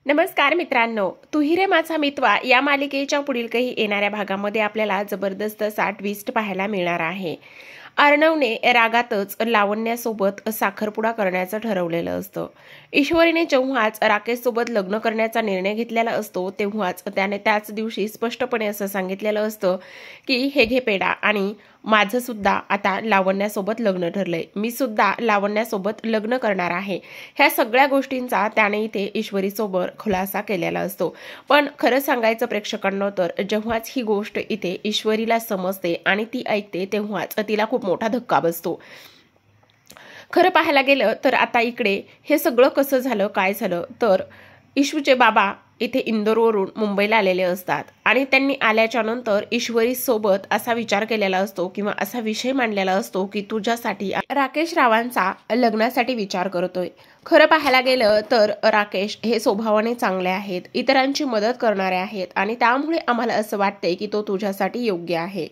नमस्कार मित्रांनो, तू ही रे माझा मितवा या मालिकेच्या पुढील काही येणाऱ्या भागामध्ये आपल्याला जबरदस्त असा ट्विस्ट पाहायला मिळणार आहे। अर्णवने रागातच लावण्यासोबत साखरपुडा करण्याचं ठरवलेलं असतं। ईश्वरीने जेव्हाच राकेशसोबत लग्न करण्याचा निर्णय घेतलेला असतो तेव्हाच त्याने त्याच दिवशी स्पष्टपणे असं सांगितलेलं असतं की हे घे पेढा आणि माझं सुद्धा आता लावण्यासोबत लग्न ठरलंय, मी सुद्धा लावण्यासोबत लग्न करणार आहे। ह्या सगळ्या गोष्टींचा त्याने इथे ईश्वरीसोबत खुलासा केलेला असतो। पण खरं सांगायचं प्रेक्षकांना तर जेव्हाच ही गोष्ट इथे ईश्वरीला समजते आणि ती ऐकते तेव्हाच तिला खूप मोठा धक्का बसतो। खरं पाहायला गेलं तर आता इकडे हे सगळं कसं झालं, काय झालं तर इशूचे बाबा इथे इंदोरवरून मुंबईला आलेले असतात आणि त्यांनी आल्याच्या नंतर ईश्वरी सोबत असा विचार केलेला असतो किंवा असा विषय मांडलेला असतो की तुझ्यासाठी राकेश रावांचा लग्नासाठी विचार करतोय। खरं पाहायला गेलं तर राकेश हे स्वभावाने चांगले आहेत, इतरांची मदत करणारे आहेत आणि त्यामुळे आम्हाला असं वाटतंय की तो तुझ्यासाठी योग्य आहे।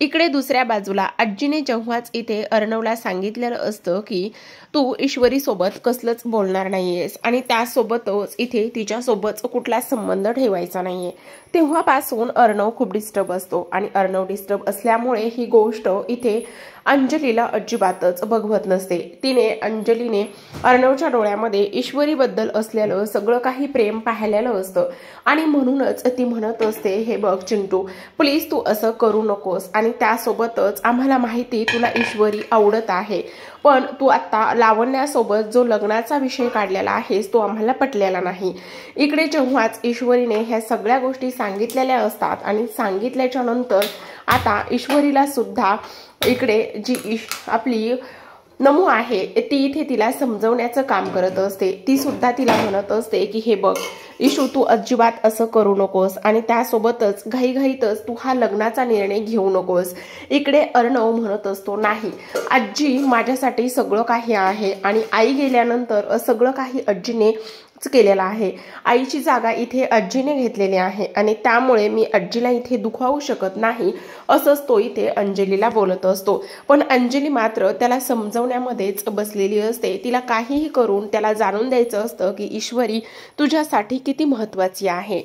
इकडे दुसऱ्या बाजूला आजीने जेव्हाच इथे अर्णवला सांगितलेलं असतं की तू ईश्वरी सोबत कसलंच बोलणार नाहीयेस आणि त्यासोबतच इथे तिच्यासोबत कुठला संबंध ठेवायचा नाहीये, तेव्हापासून अर्णव खूप डिस्टर्ब असतो आणि अर्णव डिस्टर्ब असल्यामुळे ही गोष्ट इथे अंजलीला अजिबातच बघवत नसते। अंजलीने अर्णवच्या डोळ्यामध्ये ईश्वरीबद्दल असलेलं सगळं काही प्रेम पाहिलेलं असतं आणि म्हणूनच ती म्हणत असते, हे बघ चिंटू, प्लीज तू असं करू नकोस आणि त्यासोबतच आम्हाला माहिती तुला ईश्वरी आवडत आहे, पण तू आता लावण्यासोबत जो लग्नाचा विषय काढलेला आहेस तो आम्हाला पटलेला नाही। इकडे जेव्हाच ईश्वरीने ह्या सगळ्या गोष्टी सांगितलेल्या असतात आणि सांगितल्याच्या नंतर आता ईश्वरीला सुद्धा इकडे जी आपली नमू आहे ती इथे तिला समजवण्याचं काम करत असते। ती सुद्धा तिला म्हणत असते की हे बघ इशू, तू अजिबात असं करू नकोस आणि त्यासोबतच घाईघाईतच तू हा लग्नाचा निर्णय घेऊ नकोस। इकडे अर्णव म्हणत असतो, नाही आजी माझ्यासाठी सगळं काही आहे आणि आई गेल्यानंतर सगळं काही आजीने केलेला आहे, आईची जागा इथे आजीने घेतलेली आहे आणि त्यामुळे मी आजीला इथे दुखावू शकत नाही, असंच तो इथे अंजलीला बोलत असतो। पण अंजली मात्र त्याला समजवण्यामध्येच बसलेली असते। तिला काहीही करून त्याला जाणून द्यायचं असतं की ईश्वरी तुझ्यासाठी किती महत्त्वाची आहे।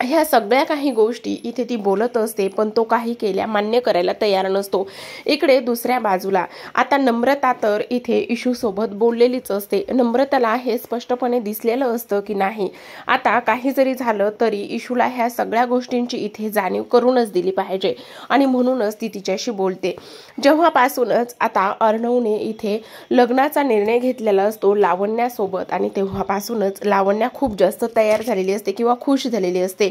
ह्या सगळ्या काही गोष्टी इथे ती बोलत असते पण तो काही केल्या मान्य करायला तयार नसतो। इकडे दुसऱ्या बाजूला आता नम्रता तर इथे इशू सोबत बोललेलीच असते। नम्रताला हे स्पष्टपणे दिसलेलं असतं की नाही, आता काही जरी झालं तरी इशूला ह्या सगळ्या गोष्टींची इथे जाणीव करूनच दिली पाहिजे आणि म्हणूनच ती तिच्याशी बोलते। जेव्हापासूनच आता अर्णवने इथे लग्नाचा निर्णय घेतलेला असतो लावण्यासोबत आणि तेव्हापासूनच लावण्या खूप जास्त तयार झालेली असते किंवा खुश झालेली असते।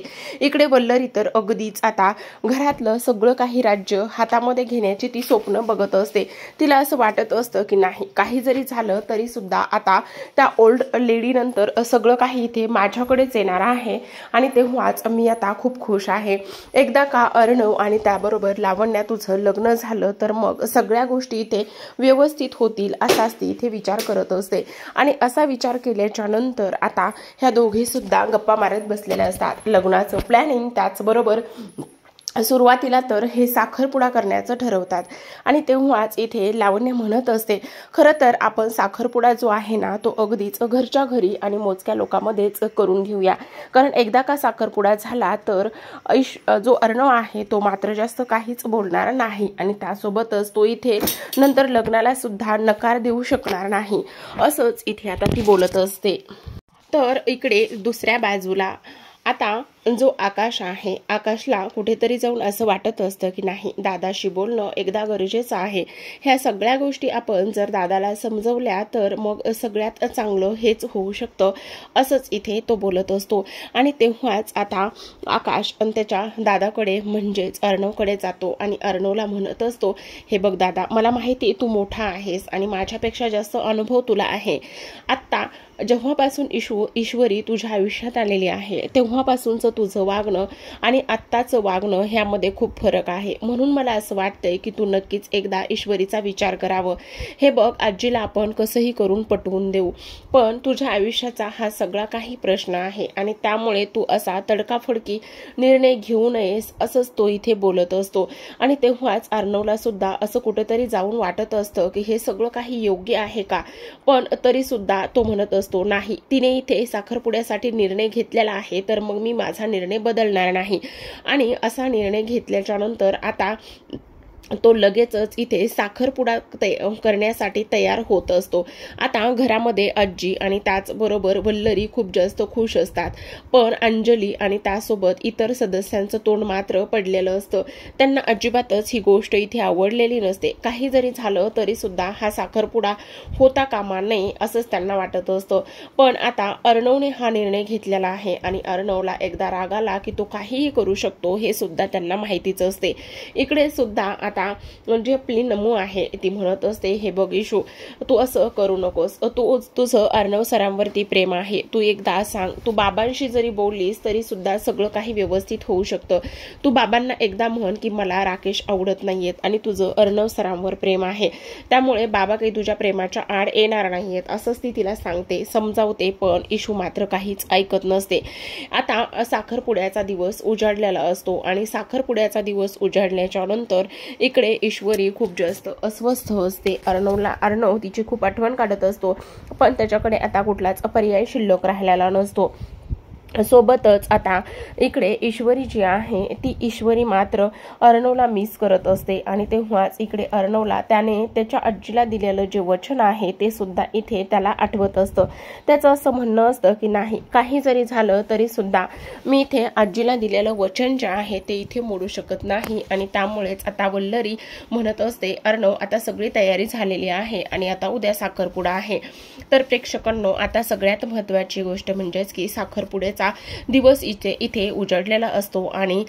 इकडे वल्लरी तर अगदीच आता घरातलं सगळं काही राज्य हातामध्ये घेण्याची ती स्वप्न बघत असते। तिला असं वाटत असतं की नाही, काही जरी झालं तरी सुद्धा आता त्या ओल्ड लेडी नंतर सगळं काही इथे माझ्याकडेच येणार आहे आणि तेव्हाच मी आता खूप खुश आहे। एकदा का अर्णव आणि त्याबरोबर लावण्या तुझं लग्न झालं तर मग सगळ्या गोष्टी इथे व्यवस्थित होतील असाच ती इथे विचार करत असते आणि असा विचार केल्याच्या नंतर आता ह्या दोघी सुद्धा गप्पा मारत बसलेल्या असतात। लग्नाचं प्लॅनिंग त्याचबरोबर सुरुवातीला तर हे साखरपुडा करण्याचं ठरवतात आणि तेव्हाच इथे लावण्य म्हणत असते, खरं तर आपण साखरपुडा जो आहे ना तो अगदीच घरच्या घरी आणि मोजक्या लोकांमध्येच करून घेऊया, कारण एकदा का साखरपुडा झाला तर जो अर्णव आहे तो मात्र जास्त काहीच बोलणार नाही आणि त्यासोबतच तो इथे नंतर लग्नाला सुद्धा नकार देऊ शकणार नाही, असंच इथे आता ती बोलत असते। तर इकडे दुसऱ्या बाजूला आता जो आकाश आहे, आकाशला कुठेतरी जाऊन असं वाटत असतं की नाही, दादाशी बोलणं एकदा गरजेचं आहे। ह्या सगळ्या गोष्टी आपण जर दादाला समजवल्या तर मग सगळ्यात चांगलं हेच होऊ शकतं, असंच इथे तो बोलत असतो। आणि तेव्हाच आता आकाश त्याच्या दादाकडे म्हणजेच अर्णवकडे जातो आणि अर्णवला म्हणत असतो, हे बघ दादा, मला माहिती तू मोठा आहेस आणि माझ्यापेक्षा जास्त अनुभव तुला आहे। आत्ता जेव्हापासून ईश्वरी तुझ्या आयुष्यात आलेली आहे तेव्हापासूनच तुझं वागणं आणि आत्ताचं वागणं ह्यामध्ये खूप फरक आहे. म्हणून मला असं वाटतंय की तू नक्कीच एकदा ईश्वरीचा विचार करावं. हे बघ, आजीला आपण कसंही करून पटवून देऊ, पण तुझ्या आयुष्याचा हा सगळा काही प्रश्न आहे आणि त्यामुळे तू असा तडकाफडकी निर्णय घेऊ नयेस असंच तो इथे बोलत असतो. आणि तेव्हाच अर्णवला सुद्धा असं कुठेतरी जाऊन वाटत असतं की हे सगळं काही योग्य आहे का, पण तरी सुद्धा तो म्हणत असतो नाही, तिने इथे साखरपुड्यासाठी निर्णय घेतलेला आहे तर मग मी माझा निर्णय बदलणार नाही. आणि असा निर्णय घेतल्याच्या नंतर आता तो लगेचच इथे साखरपुडा करण्यासाठी तयार होत असतो. आता घरामध्ये आजी आणि त्याचबरोबर वल्लरी खूप जास्त खुश असतात, पण अंजली आणि त्यासोबत इतर सदस्यांचं तोंड मात्र पडलेलं असतं. त्यांना अजिबातच ही गोष्ट इथे आवडलेली नसते. काही जरी झालं तरी सुद्धा हा साखरपुडा होता कामा नये असंच त्यांना वाटत असतं. पण आता अर्णवने हा निर्णय घेतलेला आहे आणि अर्णवला एकदा राग आला की तो काहीही करू शकतो हे सुद्धा त्यांना माहितीच असते. इकडे सुद्धा आता जी आपली नमू आहे ती म्हणत असते, हे बघ इशू, तू असं करू नकोस, तुझं अर्णव सरांवरती प्रेम आहे, तू एकदा सांग, तू बाबांशी जरी बोललीस तरी सुद्धा सगळं काही व्यवस्थित होऊ शकतं. तू बाबांना एकदा म्हण की मला राकेश आवडत नाहीयेत आणि तुझं अर्णव सरांवर प्रेम आहे, त्यामुळे बाबा काही तुझ्या प्रेमाच्या आड येणार नाहीयेत असंच ती तिला सांगते, समजावते. पण इशू मात्र काहीच ऐकत नसते. आता साखरपुड्याचा दिवस उजाडलेला असतो आणि साखरपुड्याचा दिवस उजाडल्याच्या नंतर इकडे ईश्वरी खूप जास्त अस्वस्थ असते. अर्णव तिची खूप आठवण काढत असतो, पण त्याच्याकडे आता कुठलाच पर्याय शिल्लक राहिलेला नसतो. सोबतच आता इकडे ईश्वरी जी आहे ती ईश्वरी मात्र अर्णवला मिस करत असते आणि तेव्हाच इकडे अर्णवला त्याने त्याच्या आजीला दिलेलं जे वचन आहे ते सुद्धा इथे त्याला आठवत असतं. त्याचं असं म्हणणं असतं की नाही, काही जरी झालं तरी सुद्धा मी इथे आजीला दिलेलं वचन जे आहे ते इथे मोडू शकत नाही. आणि त्यामुळेच आता वल्लरी म्हणत असते, अर्णव आता सगळी तयारी झालेली आहे आणि आता उद्या साखरपुडा आहे. तर प्रेक्षकांनो, आता सगळ्यात महत्त्वाची गोष्ट म्हणजेच की साखरपुड्याचा दिवस इथे उजडलेला असतो आणि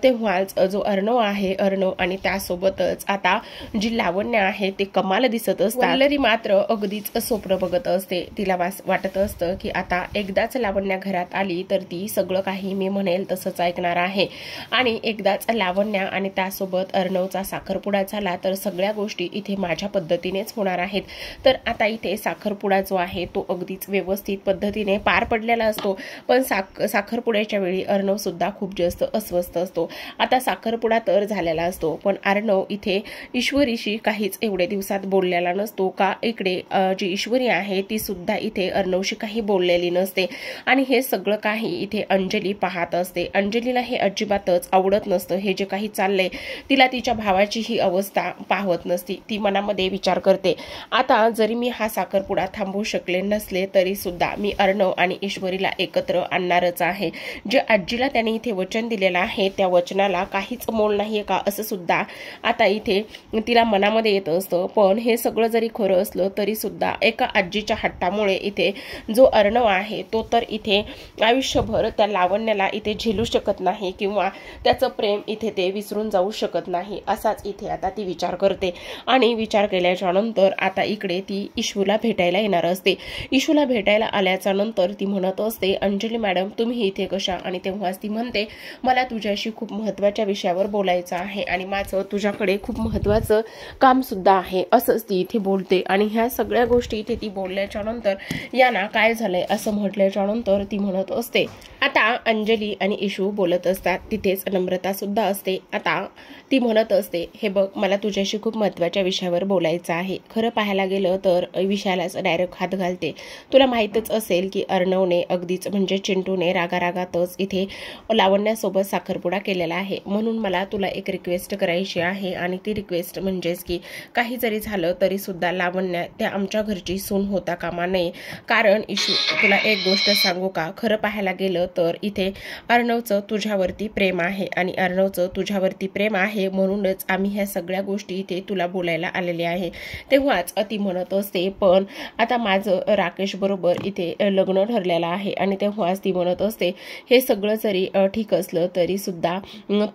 तेव्हाच जो अर्णव आहे, अर्णव आणि त्यासोबतच आता जी लावण्य आहे ते कमाल दिसत असतात. वल्लरी मात्र अगदीच स्वप्न बघत असते. तिला वाटत असतं की आता एकदाच लावण्य घरात आली तर ती सगळं काही मी म्हणेल तसंच ऐकणार आहे आणि एकदाच लावण्य आणि त्यासोबत अर्णवचा साखरपुडा झाला तर सगळ्या गोष्टी इथे माझ्या पद्धतीनेच होणार आहेत. तर आता इथे साखरपुडा जो आहे तो अगदीच व्यवस्थित पद्धतीने पार पडलेला असतो. पण साखरपुड्याच्या वेळी अर्णव सुद्धा खूप जास्त अस्वस्थ असतो. आता साखरपुडा तर झालेला असतो, पण अर्णव इथे ईश्वरीशी काहीच एवढे दिवसात बोललेला नसतो. का इकडे जी ईश्वरी आहे ती सुद्धा इथे अर्णवशी काही बोललेली नसते आणि हे सगळं काही इथे अंजली पाहत असते. अंजलीला हे अजिबातच आवडत नसतं. हे जे काही चाललंय, तिला तिच्या भावाची ही अवस्था पाहत नसती. ती मनामध्ये विचार करते, आता जरी मी हा साखरपुडा थांबवू शकले नसले तरी सुद्धा मी अर्णव आणि ईश्वरीला एकत्र आणणारच आहे. जे आजीला त्याने इथे वचन दिलेलं आहे त्या वचनाला काहीच मोल नाहीये का असं सुद्धा आता इथे तिला मनामध्ये येत असतं. पण हे सगळं जरी खरं असलं तरी सुद्धा एका आजीच्या हट्टामुळे इथे जो अर्णव आहे तो तर इथे आयुष्यभर त्या लावण्याला इथे झेलू शकत नाही किंवा त्याचं प्रेम इथे ते विसरून जाऊ शकत नाही. असाच इथे आता ती विचार करते आणि विचार केल्याच्या नंतर आता इकडे ती इशूला भेटायला येणार असते. इशूला भेटायला आल्याच्या नंतर ती म्हणत असते, अंजली मॅडम तुम्ही इथे कशा? आणि तेव्हाच ती म्हणते, मला तुझ्याशी खूप महत्त्वाच्या विषयावर बोलायचं आहे आणि माझं तुझ्याकडे खूप महत्त्वाचं काम सुद्धा आहे असंच ती इथे बोलते. आणि ह्या सगळ्या गोष्टी इथे ती बोलल्याच्या नंतर यांना काय झालंय असं म्हटल्याच्या नंतर ती म्हणत असते, आता अंजली आणि इशू बोलत असतात. तिथेच नम्रता सुद्धा असते. आता ती म्हणत असते, हे बघ मला तुझ्याशी खूप महत्त्वाच्या विषयावर बोलायचं आहे. खरं पाहायला गेलं तर विषयालाच डायरेक्ट हात घालते. तुला माहीतच असेल की अर्णवने अगदीच म्हणजे चिंटूने रागारागातच इथे लावण्यासोबत साखरपुडा केलेला आहे. म्हणून मला तुला एक रिक्वेस्ट करायची आहे आणि ती रिक्वेस्ट म्हणजेच की काही जरी झालं तरी सुद्धा लावण्य त्या आमच्या घरची सून होता कामा नये. कारण इशू तुला एक गोष्ट सांगू का, खरं पाहायला गेलं तर इथे अर्णवचं तुझ्यावरती प्रेम आहे आणि अर्णवचं तुझ्यावरती प्रेम आहे म्हणूनच आम्ही ह्या सगळ्या गोष्टी इथे तुला बोलायला आलेले आहे. तेव्हाच ती म्हणत असते, पण आता माझं राकेश बरोबर इथे लग्न ठरलेलं आहे. आणि तेव्हाच ती ती म्हणत असते हे सगळं जरी ठीक असलं तरी सुद्धा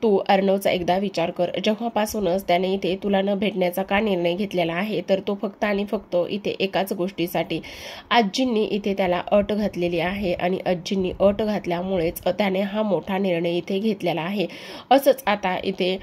तू अर्णवचा एकदा विचार कर. जेव्हापासूनच त्याने इथे तुला न भेटण्याचा का निर्णय घेतलेला आहे तर तो फक्त आणि फक्त इथे एकाच गोष्टीसाठी आजींनी इथे त्याला अट घातलेली आहे आणि आजींनी अट घातल्यामुळेच त्याने हा मोठा निर्णय इथे घेतलेला आहे असंच आता इथे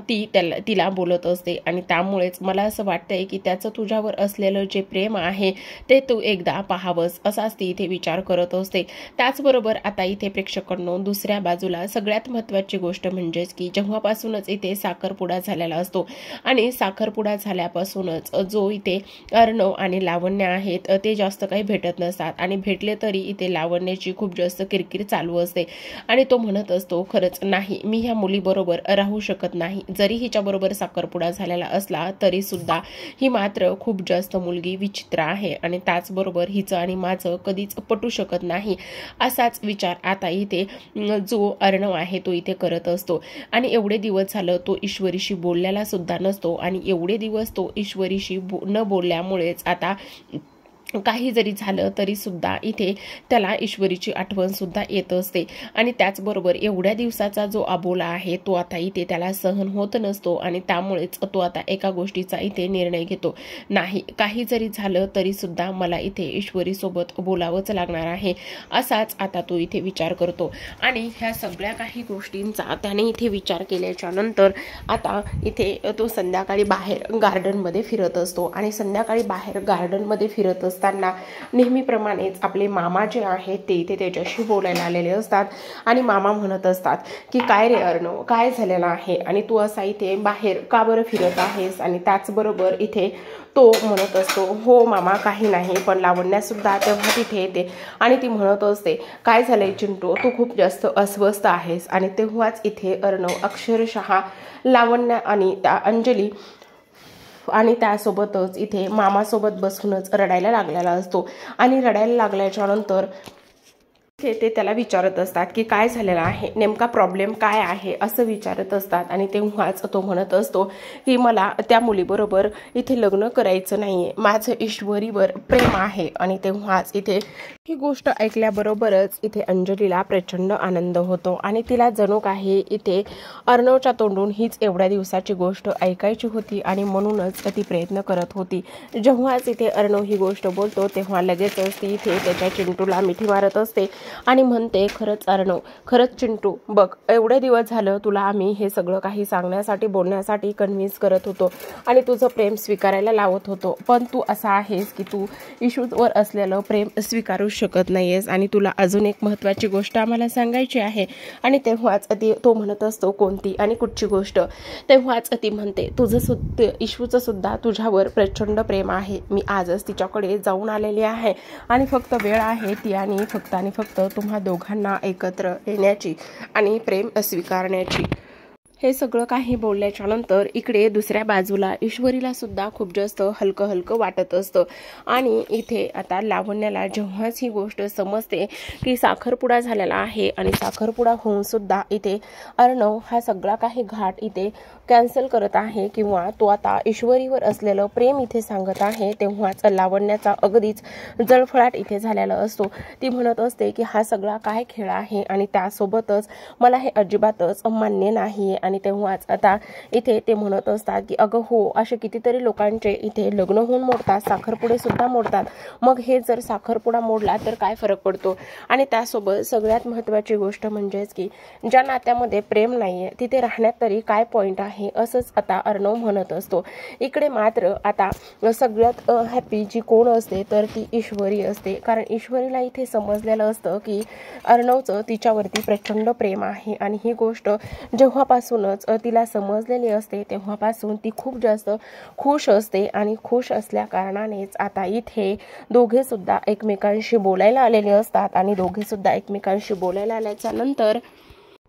ती तिला बोलत असते. आणि त्यामुळेच मला असं वाटतंय की त्याचं तुझ्यावर असलेलं जे प्रेम आहे ते तू एकदा पाहावंस असाच ती इथे विचार करत असते. त्याचबरोबर आता इथे प्रेक्षकांनो दुसऱ्या बाजूला सगळ्यात महत्त्वाची गोष्ट म्हणजेच की जेव्हापासूनच इथे साखरपुडा झालेला असतो आणि साखरपुडा झाल्यापासूनच जो इथे अर्णव आणि लावण्य आहेत ते जास्त काही भेटत नसतात आणि भेटले तरी इथे लावण्याची खूप जास्त किरकिर चालू असते आणि तो म्हणत असतो खरंच नाही मी ह्या मुलीबरोबर राहू शकत नाही. जरी हिच्याबरोबर साखरपुडा झालेला असला तरी सुद्धा ही मात्र खूप जास्त मुलगी विचित्र आहे आणि त्याचबरोबर हिचं आणि माझं कधीच पटू शकत नाही असाच विचार आता इथे जो अर्णव आहे तो इथे करत असतो. आणि एवढे दिवस झालं तो ईश्वरीशी बोललेला सुद्धा नसतो आणि एवढे दिवस तो ईश्वरीशी न बोलल्यामुळेच आता काही जरी झालं तरी सुद्धा इथे त्याला ईश्वरीची आठवण सुद्धा येत असते. आणि त्याचबरोबर एवढ्या दिवसाचा जो अबोला आहे तो आता इथे त्याला सहन होत नसतो आणि त्यामुळेच तो आता एका गोष्टीचा इथे निर्णय घेतो नाही काही जरी झालं तरी सुद्धा मला इथे ईश्वरी सोबत बोलावंच लागणार आहे असाच आता तो इथे विचार करतो. आणि ह्या सगळ्या काही गोष्टींचा त्याने इथे विचार केल्याच्या नंतर आता इथे तो संध्याकाळी बाहेर गार्डनमध्ये फिरत असतो आणि संध्याकाळी बाहेर गार्डनमध्ये फिरत असताना नेहमीप्रमाणेच आपले मामा जे आहेत ते इथे त्याच्याशी बोलायला आलेले असतात आणि मामा म्हणत असतात की काय रे अर्णव काय झालेलं आहे आणि तू असा इथे बाहेर का बरं फिरत आहेस. आणि त्याचबरोबर इथे तो म्हणत असतो हो मामा काही नाही पण लावण्या सुद्धा तेव्हा तिथे येते आणि ती म्हणत असते काय झालंय चिंटू तू खूप जास्त अस्वस्थ आहेस. आणि तेव्हाच इथे अर्णव अक्षरशः लावण्य आणि त्या अंजली आणि त्यासोबतच इथे मामासोबत बसूनच रडायला लागलेला असतो. आणि रडायला लागल्याच्या नंतर ते त्याला विचारत असतात की काय झालेलं आहे नेमका प्रॉब्लेम काय आहे असं विचारत असतात. आणि तेव्हाच तो म्हणत असतो की मला त्या मुलीबरोबर इथे लग्न करायचं नाहीये माझं ईश्वरीवर प्रेम आहे. आणि तेव्हाच इथे ही गोष्ट ऐकल्याबरोबरच इथे अंजलीला प्रचंड आनंद होतो आणि तिला जणू काही इथे अर्णवच्या तोंडून हीच एवढ्या दिवसाची गोष्ट ऐकायची होती आणि म्हणूनच ती प्रयत्न करत होती. जेव्हाच इथे अर्णव ही गोष्ट बोलतो तेव्हा लगेचच ती इथे त्याच्या चिंटूला मिठी मारत असते आणि म्हणते खरंच अर्णव खरंच चिंटू बघ एवढे दिवस झालं तुला आम्ही हे सगळं काही सांगण्यासाठी बोलण्यासाठी कन्व्हिन्स करत होतो आणि तुझं प्रेम स्वीकारायला लावत होतो पण तू असा आहेस की तू ईश्वरवर असलेलं प्रेम स्वीकारू शकत नाहीयेस. आणि तुला अजून एक महत्त्वाची गोष्ट आम्हाला सांगायची आहे. आणि तेव्हाच तो म्हणत असतो कोणती आणि कुठची गोष्ट. तेव्हाच ती म्हणते तुझं सुद्धा ईश्वरचं सुद्धा तुझ्यावर प्रचंड प्रेम आहे. मी आजच तिच्याकडे जाऊन आलेली आहे आणि फक्त वेळ आहे ती आणि फक्त तुम्हा दोघांना एकत्र येण्याची आणि प्रेम स्वीकारण्याची. हे सगळं काही बोलल्याच्या नंतर इकडे दुसऱ्या बाजूला ईश्वरीला सुद्धा खूप जास्त हलकं हलकं वाटत असतं. आणि इथे आता लावण्याला जेव्हाच ही गोष्ट समजते की साखरपुडा झालेला आहे आणि साखरपुडा होऊन सुद्धा इथे अर्णव हा सगळा काही घाट इथे कॅन्सल करत आहे किंवा तो आता ईश्वरीवर असलेलं प्रेम इथे सांगत आहे तेव्हाच लावण्याचा अगदीच जळफळाट इथे झालेला असतो. ती म्हणत असते की हा सगळा काय खेळ आहे आणि त्यासोबतच मला हे अजिबातच मान्य नाही. आणि तेव्हाच आता इथे ते म्हणत असतात की अगं हो असे कितीतरी लोकांचे इथे लग्न होऊन मोडतात साखरपुडे सुद्धा मोडतात मग हे जर साखरपुडा मोडला तर काय फरक पडतो. आणि त्यासोबत सगळ्यात महत्त्वाची गोष्ट म्हणजेच की ज्या नात्यामध्ये प्रेम नाहीये तिथे राहण्यात तरी काय पॉईंट आहे असंच आता अर्णव म्हणत असतो. इकडे मात्र आता सगळ्यात हॅपी जी कोण असते तर ती ईश्वरी असते कारण ईश्वरीला इथे समजलेलं असतं की अर्णवचं तिच्यावरती प्रचंड प्रेम आहे आणि ही गोष्ट जेव्हापासूनच तिला समजलेली असते तेव्हापासून ती खूप जास्त खुश असते. आणि खुश असल्या कारणानेच आता इथे दोघे सुद्धा एकमेकांशी बोलायला आलेले असतात आणि दोघे सुद्धा एकमेकांशी बोलायला आल्याच्या नंतर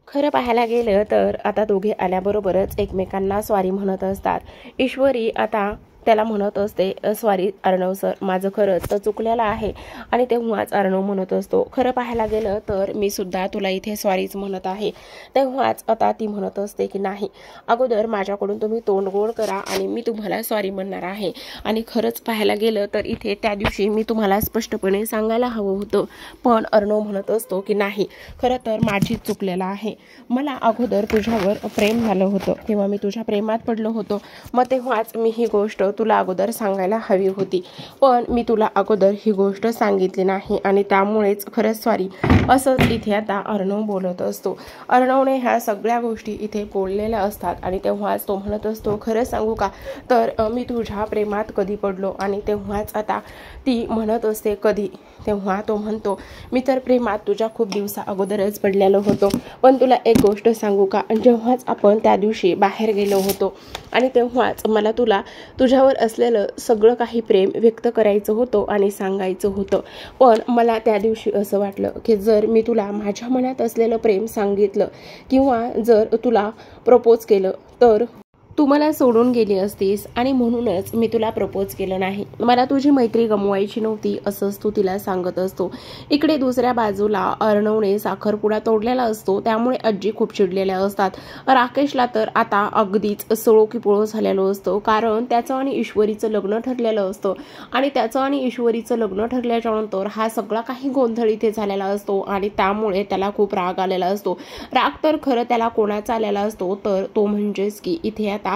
खरं पाहायला गेलं तर आता दोघे आल्याबरोबरच एकमेकांना सॉरी म्हणत असतात. ईश्वरी आता त्याला म्हणत असते, सॉरी अर्णव सर, माझं खरंच चुकलेलं आहे. आणि तेव्हाच अर्णव म्हणत असतो, खरं पाहायला गेलं तर मी सुद्धा तुला इथे सॉरीच म्हणत आहे. तेव्हाच आता ती म्हणत असते की नाही, अगोदर माझ्याकडून तुम्ही तोंड गोड करा आणि मी तुम्हाला सॉरी म्हणणार आहे. आणि खरंच पाहायला गेलं तर इथे त्या दिवशी मी तुम्हाला स्पष्टपणे सांगायला हवं होतं, पण अर्णव म्हणत असतो की नाही, खरं तर माझी चुकलेलं आहे. मला अगोदर तुझ्यावर प्रेम झालं होतं, तेव्हा मी तुझ्या प्रेमात पडलो होतो. मग तेव्हाच मी ही गोष्ट तुला अगोदर सांगायला हवी होती, पण मी तुला अगोदर ही गोष्ट सांगितली नाही आणि त्यामुळेच खरंच सॉरी, असंच इथे आता अर्णव बोलत असतो. अर्णवने ह्या सगळ्या गोष्टी इथे बोललेल्या असतात आणि तेव्हाच तो म्हणत असतो, खरं सांगू का, तर मी तुझ्या प्रेमात कधी पडलो. आणि तेव्हाच आता ती म्हणत असते कधी. तेव्हा तो म्हणतो, मी तर प्रेमात तुझ्या खूप दिवसा अगोदरच पडलेलो होतो. पण तुला एक गोष्ट सांगू का, जेव्हाच आपण त्या दिवशी बाहेर गेलो होतो आणि तेव्हाच मला तुझ्यावर असलेलं सगळं काही प्रेम व्यक्त करायचं होतं आणि सांगायचं होतं. पण मला त्या दिवशी असं वाटलं की जर मी तुला माझ्या मनात असलेलं प्रेम सांगितलं किंवा जर तुला प्रपोज केलं तर तू मला सोडून गेली असतीस आणि म्हणूनच मी तुला प्रपोज केलं नाही. मला तुझी मैत्री गमवायची नव्हती, असंच तू तिला सांगत असतो. इकडे दुसऱ्या बाजूला अर्णवने साखरपुडा तोडलेला असतो, त्यामुळे आजी खूप चिडलेल्या असतात. राकेशला तर आता अगदीच सळो की पळो झालेलो असतो, कारण त्याचं आणि ईश्वरीचं लग्न ठरलेलं असतं. आणि त्याचं आणि ईश्वरीचं लग्न ठरल्याच्या नंतर हा सगळा काही गोंधळ इथे झालेला असतो आणि त्यामुळे त्याला खूप राग आलेला असतो. राग तर खरं त्याला कोणाचा आलेला असतो, तर तो म्हणजेच की इथे आता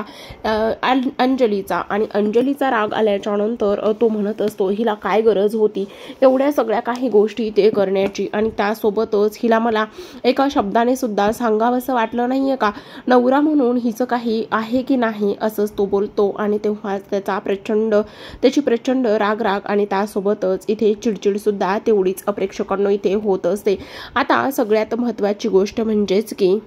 अंजलीचा. आणि अंजलीचा राग आल्याच्या नंतर तो म्हणत असतो, हिला काय गरज होती एवढ्या सगळ्या काही गोष्टी ते करण्याची, आणि त्यासोबतच हिला मला एका शब्दाने सुद्धा सांगावंसं वाटलं नाहीये का, नवरा म्हणून हिचं काही आहे की नाही, असंच तो बोलतो. आणि तेव्हा त्याची प्रचंड राग आणि त्यासोबतच इथे चिडचिड सुद्धा तेवढीच प्रेक्षकांना इथे होत असते. आता सगळ्यात महत्त्वाची गोष्ट म्हणजेच की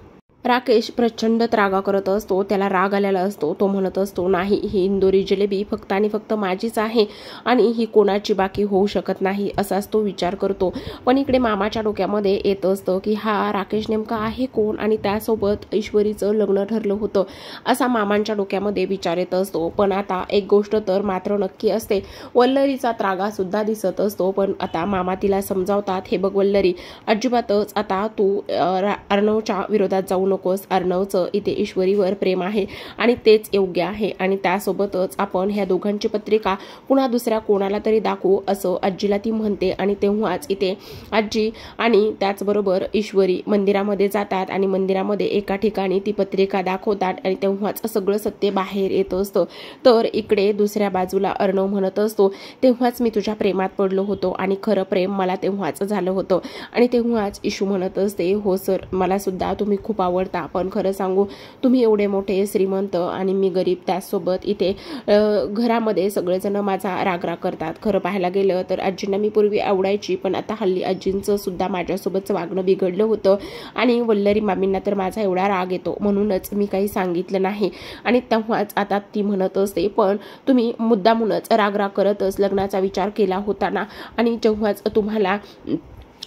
राकेश प्रचंड त्रागा करत असतो, त्याला राग आलेला असतो. तो म्हणत असतो, नाही, ही इंदोरी जिलेबी फक्त आणि फक्त माझीच आहे आणि ही कोणाची बाकी होऊ शकत नाही, असाच तो विचार करतो. पण इकडे मामाच्या डोक्यामध्ये येत असतं की हा राकेश नेमका आहे कोण आणि त्यासोबत ईश्वरीचं लग्न ठरलं होतं, असा मामांच्या डोक्यामध्ये विचार येत असतो. पण आता एक गोष्ट तर मात्र नक्की असते, वल्लरीचा त्रागा सुद्धा दिसत असतो. पण आता मामा तिला समजावतात, हे बघ वल्लरी, अजिबातच आता तू अर्णवच्या विरोधात जाऊ नकोस. अर्णवचं इथे ईश्वरीवर प्रेम आहे आणि तेच योग्य आहे आणि त्यासोबतच आपण ह्या दोघांची पत्रिका पुन्हा दुसऱ्या कोणाला तरी दाखवू, असं आजीला ती म्हणते. आणि तेव्हाच इथे आजी आणि त्याचबरोबर ईश्वरी मंदिरामध्ये जातात आणि मंदिरामध्ये एका ठिकाणी ती पत्रिका दाखवतात आणि तेव्हाच सगळं सत्य बाहेर येत असतं. तर इकडे दुसऱ्या बाजूला अर्णव म्हणत असतो, तेव्हाच मी तुझ्या प्रेमात पडलो होतो आणि खरं प्रेम मला तेव्हाच झालं होतं. आणि तेव्हाच ईशू म्हणत असते, हो सर, मला सुद्धा तुम्ही खूप आवडता, पण खरं सांगू, तुम्ही एवढे मोठे श्रीमंत आणि मी गरीब, त्याचसोबत इथे घरामध्ये सगळेजण माझा राग करतात. खरं पाहायला गेलं तर आजींना मी पूर्वी आवडायची, पण आता हल्ली आजींचं सुद्धा माझ्यासोबतचं वागणं बिघडलं होतं आणि वल्लरी मामींना तर माझा एवढा राग येतो, म्हणूनच मी काही सांगितलं नाही. आणि तेव्हाच आता ती म्हणत असते, पण तुम्ही मुद्दामूनच राग करतच लग्नाचा विचार केला होता ना, आणि जेव्हाच तुम्हाला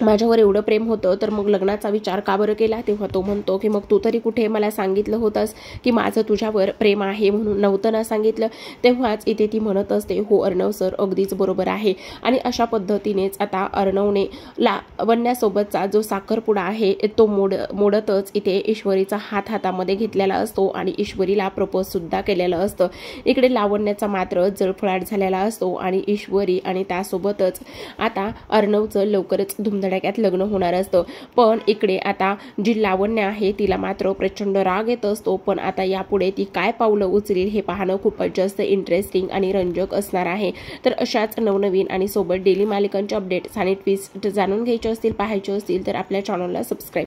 माझ्यावर एवढं प्रेम होतं तर मग लग्नाचा विचार का बरं केला. तेव्हा तो म्हणतो की मग तू तरी कुठे मला सांगितलं होतंस की माझं तुझ्यावर प्रेम आहे म्हणून, नव्हतं ना सांगितलं. तेव्हाच इथे ती म्हणत असते, हो अर्णव सर, अगदीच बरोबर आहे. आणि अशा पद्धतीनेच आता अर्णवने लावण्यासोबतचा जो साखरपुडा आहे तो मोडतच इथे ईश्वरीचा हातामध्ये घेतलेला असतो आणि ईश्वरीला प्रपोज सुद्धा केलेलं असतं. इकडे लावण्याचा मात्र जळफळाट झालेला असतो आणि ईश्वरी आणि त्यासोबतच आता अर्णवचं लवकरच धुमधडाक्यात लग्न होणार असतं. पण इकडे आता जी लावण्य आहे तिला मात्र प्रचंड राग येत असतो. पण आता यापुढे ती काय पावलं उचलेल हे पाहणं खूपच जास्त इंटरेस्टिंग आणि रंजक असणार आहे. तर अशाच नवनवीन आणि सोबत डेली मालिकांचे अपडेट्स आणि ट्विस्ट जाणून घ्यायचे असतील, पाहायचे असतील तर आपल्या चॅनलला सबस्क्राईब